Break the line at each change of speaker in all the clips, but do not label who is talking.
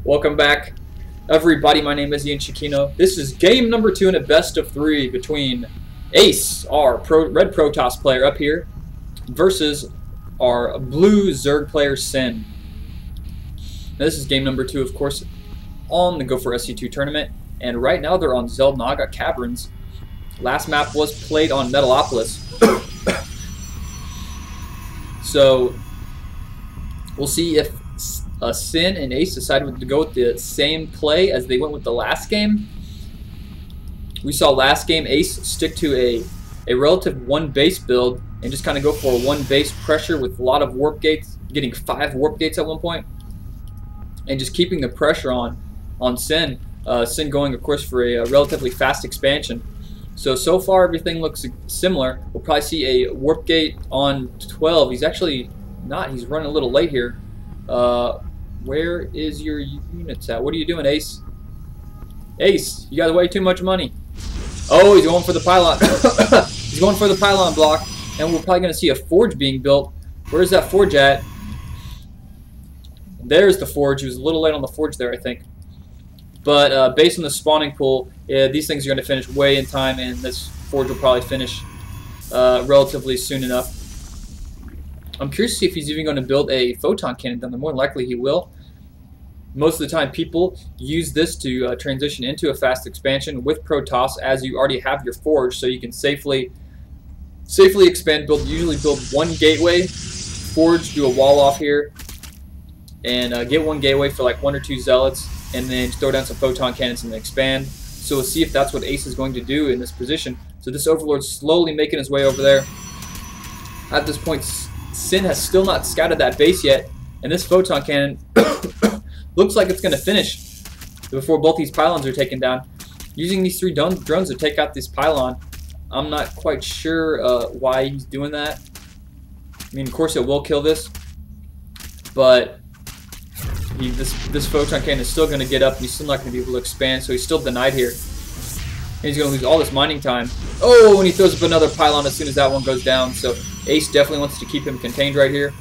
Welcome back, everybody. My name is EonShiKeno. This is game number 2 in a best of 3 between Ace, our red Protoss player up here, versus our blue Zerg player Sin. Now, this is game number 2, of course, on the Go for SC2 tournament, and right now they're on Xel'Naga Caverns. Last map was played on Metalopolis. So we'll see if Sin and Ace decided to go with the same play as they went with the last game. We saw last game Ace stick to a relative 1 base build and just kind of go for a 1 base pressure with a lot of warp gates, getting 5 warp gates at one point, and just keeping the pressure on Sin. Sin going, of course, for a relatively fast expansion. So far everything looks similar. We'll probably see a warp gate on 12. He's actually not. He's running a little late here. Where is your units at? What are you doing, Ace? Ace, you got way too much money. Oh, he's going for the pylon. He's going for the pylon block, and we're probably going to see a forge being built. Where's that forge at? There's the forge. He was a little late on the forge there, I think. But based on the spawning pool, these things are going to finish way in time, and this forge will probably finish relatively soon enough. I'm curious to see if he's even going to build a photon cannon down there. More than likely he will. Most of the time people use this to transition into a fast expansion with Protoss, as you already have your forge, so you can safely expand, usually build 1 gateway, forge, do a wall off here, and get 1 gateway for like 1 or 2 zealots, and then throw down some photon cannons and then expand. So we'll see if that's what Ace is going to do in this position. So this Overlord's slowly making his way over there. At this point, Sin has still not scouted that base yet, and this photon cannon looks like it's going to finish before both these pylons are taken down. Using these 3 drones to take out this pylon, I'm not quite sure why he's doing that. I mean, of course it will kill this, but this photon cannon is still going to get up, and he's still not going to be able to expand, so he's still denied here. And he's going to lose all this mining time. Oh, and he throws up another pylon as soon as that one goes down. So Ace definitely wants to keep him contained right here.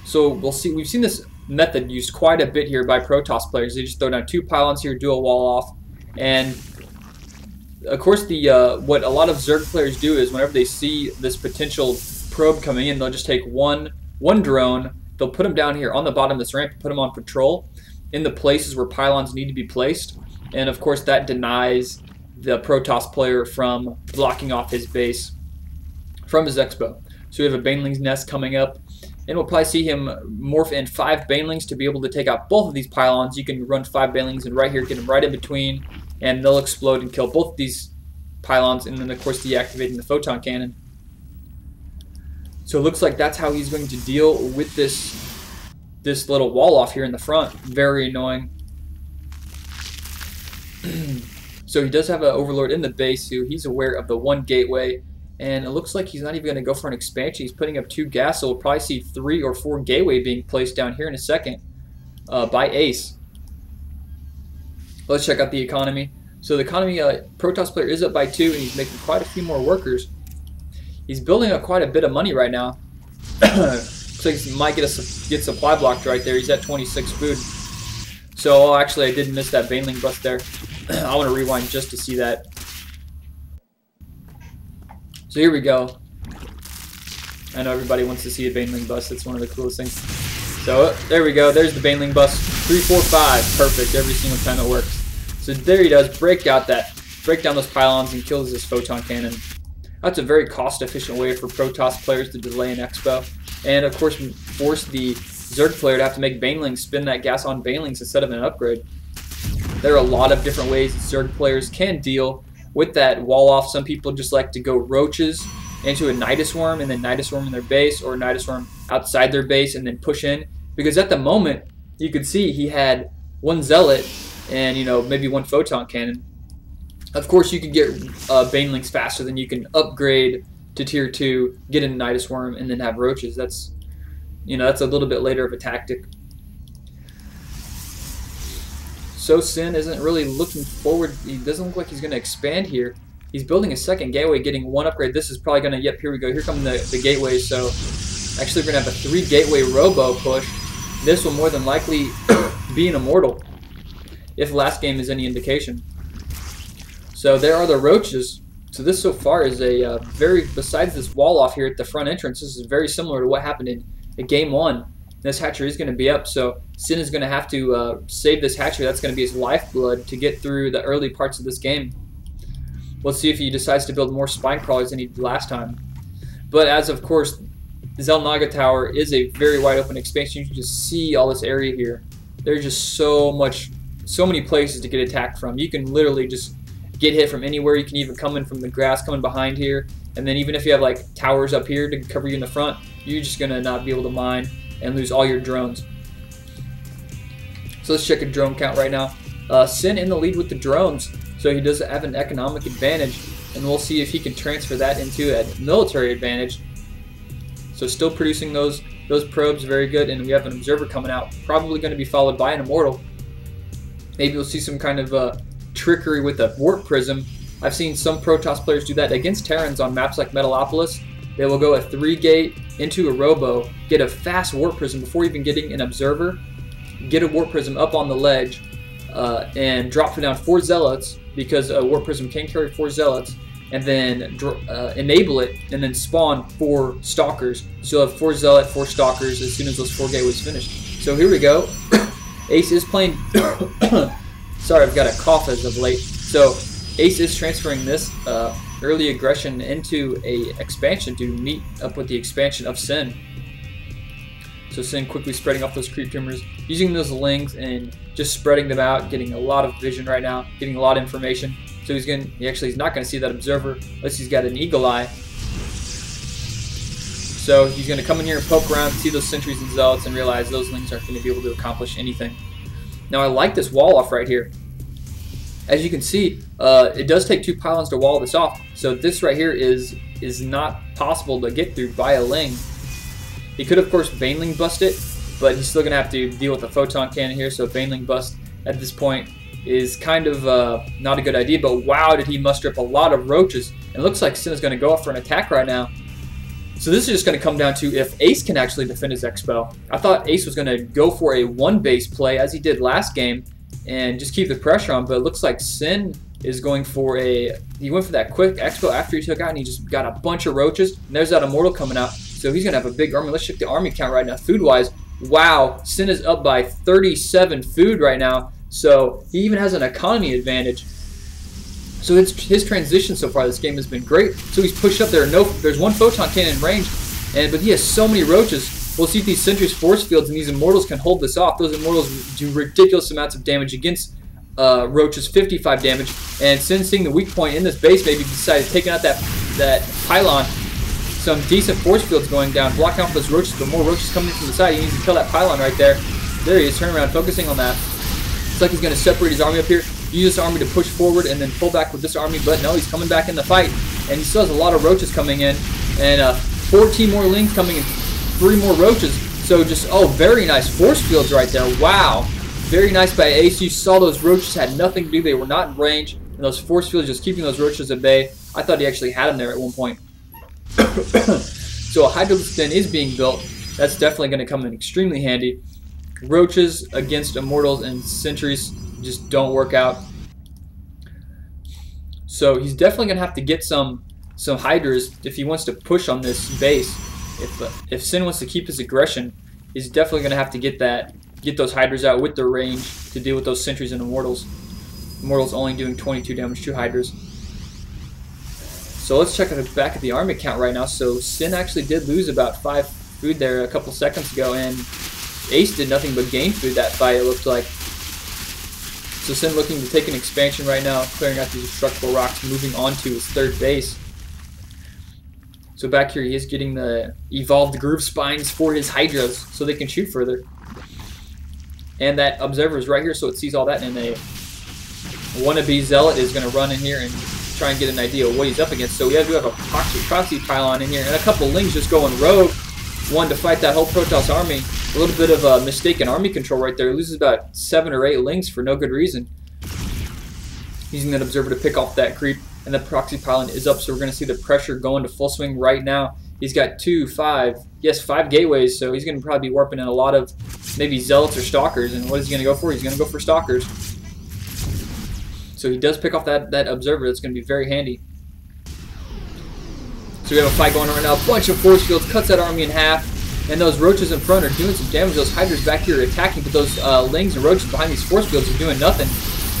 So we'll see. We've seen this method used quite a bit here by Protoss players. They just throw down 2 pylons here, do a wall off, and of course what a lot of Zerg players do is whenever they see this potential probe coming in, they'll just take one drone. They'll put them down here on the bottom of this ramp, put them on patrol in the places where pylons need to be placed, and of course that denies the Protoss player from blocking off his base from his expo. So we have a Baneling's nest coming up, and we'll probably see him morph in 5 Banelings to be able to take out both of these pylons. You can run 5 Banelings and right here, get them right in between, and they'll explode and kill both of these pylons, and then of course deactivating the photon cannon. So it looks like that's how he's going to deal with this little wall off here in the front. Very annoying. So he does have an Overlord in the base, so he's aware of the 1 gateway, and it looks like he's not even going to go for an expansion. He's putting up 2 gas, so we'll probably see 3 or 4 gateway being placed down here in a second by Ace. Let's check out the economy. So the economy, Protoss player is up by 2, and he's making quite a few more workers. He's building up quite a bit of money right now. Looks like he might get supply blocked right there. He's at 26 food. So actually I did miss that Baneling bust there. I want to rewind just to see that. So here we go. I know everybody wants to see a Baneling bust. It's one of the coolest things. So there we go. There's the Baneling bust. 3, 4, 5. Perfect. Every single time it works. So there he does. Break down those pylons and kills this photon cannon. That's a very cost-efficient way for Protoss players to delay an expo, and of course force the Zerg player to have to make Banelings spin that gas on Banelings instead of an upgrade. There are a lot of different ways that Zerg players can deal with that wall off. Some people just like to go roaches into a Nidus Worm and then Nidus Worm in their base, or Nidus Worm outside their base and then push in, because at the moment you could see he had 1 zealot and maybe 1 photon cannon. Of course, you can get Banelings faster than you can upgrade to tier 2, get a Nidus Worm, and then have roaches. That's a little bit later of a tactic. So Sin isn't really looking forward. He doesn't look like he's going to expand here. He's building a 2nd gateway, getting 1 upgrade. This is probably going to, yep, here we go. Here come the gateways. So actually we're going to have a 3 gateway robo push. This will more than likely be an immortal. if last game is any indication. So there are the roaches. So this so far is a besides this wall off here at the front entrance, this is very similar to what happened in game 1. This hatchery is going to be up, so Sin is going to have to save this hatchery. That's going to be his lifeblood to get through the early parts of this game. Let's see if he decides to build more spine crawlers than he did last time. But as of course, Xel'Naga Tower is a very wide open expansion. You can just see all this area here. There's just so many places to get attacked from. You can literally just get hit from anywhere. You can even come in from the grass, coming behind here. And then even if you have like towers up here to cover you in the front, you're just going to not be able to mine and lose all your drones. So let's check a drone count right now. Sin in the lead with the drones, so he does have an economic advantage, and we'll see if he can transfer that into a military advantage. So still producing those probes, very good, and we have an observer coming out, probably going to be followed by an immortal. Maybe we'll see some kind of trickery with a warp prism. I've seen some Protoss players do that against Terrans on maps like Metalopolis. They will go a 3-gate into a robo, get a fast warp prism before even getting an observer, get a warp prism up on the ledge, and drop down 4 zealots, because a warp prism can carry 4 zealots, and then enable it, and then spawn 4 stalkers. So you'll have 4 zealot, 4 stalkers as soon as those 4 gateways finish. So here we go. Ace is playing. Sorry, I've got a cough as of late. So Ace is transferring this early aggression into a expansion to meet up with the expansion of Sin. So Sin quickly spreading off those creep tumors, using those lings and just spreading them out, getting a lot of vision right now, getting a lot of information. So he's not going to see that observer unless he's got an eagle eye. So he's going to come in here and poke around, see those sentries and zealots, and realize those lings aren't going to be able to accomplish anything. Now I like this wall off right here. As you can see, it does take 2 pylons to wall this off. So this right here is not possible to get through by a ling. He could, of course, Baneling bust it, but he's still going to have to deal with a photon cannon here. So Baneling bust at this point is kind of not a good idea. But wow, did he muster up a lot of roaches. And it looks like Sin is going to go up for an attack right now. So this is just going to come down to if Ace can actually defend his Expo. I thought Ace was going to go for a 1-base play as he did last game and just keep the pressure on, but it looks like Sin is going for he went for that quick Expo after he took out, and he just got a bunch of roaches, and there's that immortal coming out. So he's going to have a big army. Let's check the army count right now. Food-wise, wow, Sin is up by 37 food right now, so he even has an economy advantage. So his transition so far this game has been great. So he's pushed up there. There's 1 photon cannon in range, but he has so many roaches. We'll see if these sentries, force fields, and these immortals can hold this off. Those immortals do ridiculous amounts of damage against roaches, 55 damage. And Sin, seeing the weak point in this base, maybe decided taking out that pylon. Some decent force fields going down, blocking off those roaches, but more roaches coming in from the side. He needs to kill that pylon right there. There he is, turning around, focusing on that. It's like he's going to separate his army up here, use this army to push forward, and then pull back with this army. But no, he's coming back in the fight, and he still has a lot of roaches coming in, and 14 more lings coming in, 3 more roaches. So just, oh, very nice force fields right there. Wow, very nice by Ace. You saw those roaches had nothing to do. They were not in range, and those force fields just keeping those roaches at bay. I thought he actually had them there at one point. So a Hydralisk Den is being built. That's definitely going to come in extremely handy. Roaches against immortals and sentries just don't work out. So he's definitely going to have to get some Hydras if he wants to push on this base. If Sin wants to keep his aggression, he's definitely going to have to get those Hydras out with the range to deal with those sentries and immortals. Immortals only doing 22 damage to Hydras. So let's check back at the army count right now. So Sin actually did lose about 5 food there a couple seconds ago, and Ace did nothing but gain food that fight, it looked like. So Sin looking to take an expansion right now, clearing out these destructible rocks, moving on to his 3rd base. So back here he is getting the evolved groove spines for his Hydras so they can shoot further. And that observer is right here, so it sees all that, and a wannabe zealot is going to run in here and try and get an idea of what he's up against. So we do have a proxy pylon in here, and a couple lings just going rogue. One to fight that whole Protoss army. A little bit of a mistaken army control right there. He loses about 7 or 8 lings for no good reason. Using that observer to pick off that creep, and the proxy pylon is up, so we're going to see the pressure go into full swing right now. He's got 5 gateways, so he's going to probably be warping in a lot of maybe zealots or stalkers. And what is he going to go for? He's going to go for stalkers. So he does pick off that observer. That's going to be very handy. So we have a fight going on right now. A bunch of force fields, cuts that army in half. And those roaches in front are doing some damage. Those hydras back here are attacking, but those lings and roaches behind these force fields are doing nothing.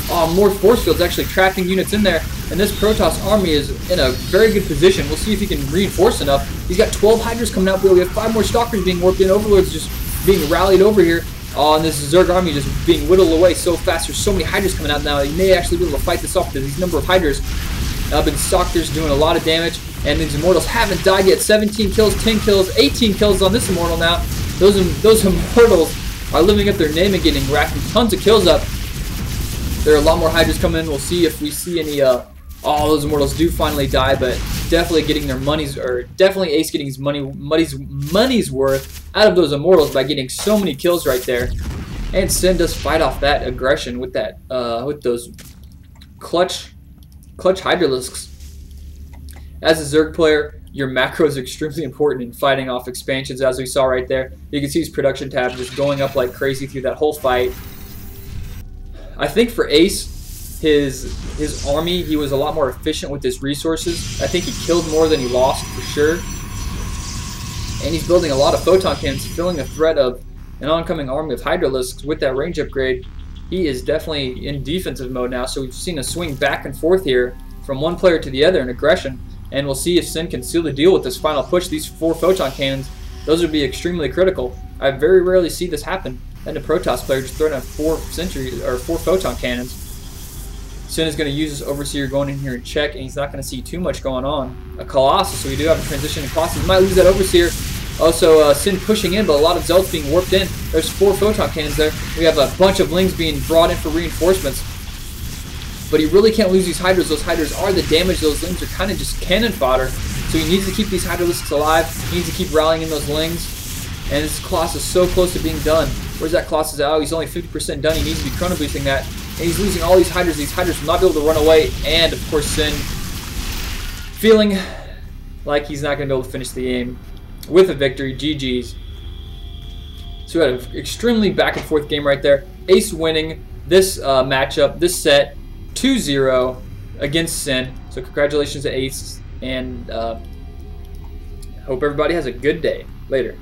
Oh, more force fields actually trapping units in there. And this Protoss army is in a very good position. We'll see if he can reinforce enough. He's got 12 hydras coming out. We have 5 more stalkers being warped in. Overlords just being rallied over here. Oh, and this Zerg army just being whittled away so fast. There's so many hydras coming out now. He may actually be able to fight this off because these number of hydras. But stalkers doing a lot of damage. And these immortals haven't died yet. 17 kills, 10 kills, 18 kills on this immortal now. Those immortals are living up their name and getting racking tons of kills up. There are a lot more hydras coming in. We'll see if we see any. All those immortals do finally die, but definitely getting their money's, or definitely Ace getting his money's worth out of those immortals by getting so many kills right there. And Sin does fight off that aggression with that with those clutch hydralisks. As a Zerg player, your macro is extremely important in fighting off expansions, as we saw right there. You can see his production tab just going up like crazy through that whole fight. I think for Ace, his army, he was a lot more efficient with his resources. I think he killed more than he lost for sure. And he's building a lot of photon cannons, filling the threat of an oncoming army of hydralisks with that range upgrade. He is definitely in defensive mode now, so we've seen a swing back and forth here from one player to the other in aggression. And we'll see if Sin can seal the deal with this final push. These 4 photon cannons, those would be extremely critical. I very rarely see this happen. And a Protoss player just throwing out 4 photon cannons. Sin is going to use this Overseer going in here and check, and he's not going to see too much going on. A Colossus, so we do have a transition in Colossus. He might lose that Overseer. Also, Sin pushing in, but a lot of Zealots being warped in. There's 4 photon cannons there. We have a bunch of Lings being brought in for reinforcements. But he really can't lose these Hydras. Those Hydras are the damage. Those Lings are kind of just cannon fodder. So he needs to keep these Hydralisks alive. He needs to keep rallying in those Lings. And this Colossus is so close to being done. Where's that Colossus? Oh, he's only 50% done. He needs to be chrono boosting that. And he's losing all these Hydras. These Hydras will not be able to run away. And, of course, Sin feeling like he's not going to be able to finish the game with a victory. GG's. So we had an extremely back and forth game right there. Ace winning this matchup, this set, 2-0 against Sin. So congratulations to Ace. And hope everybody has a good day. Later.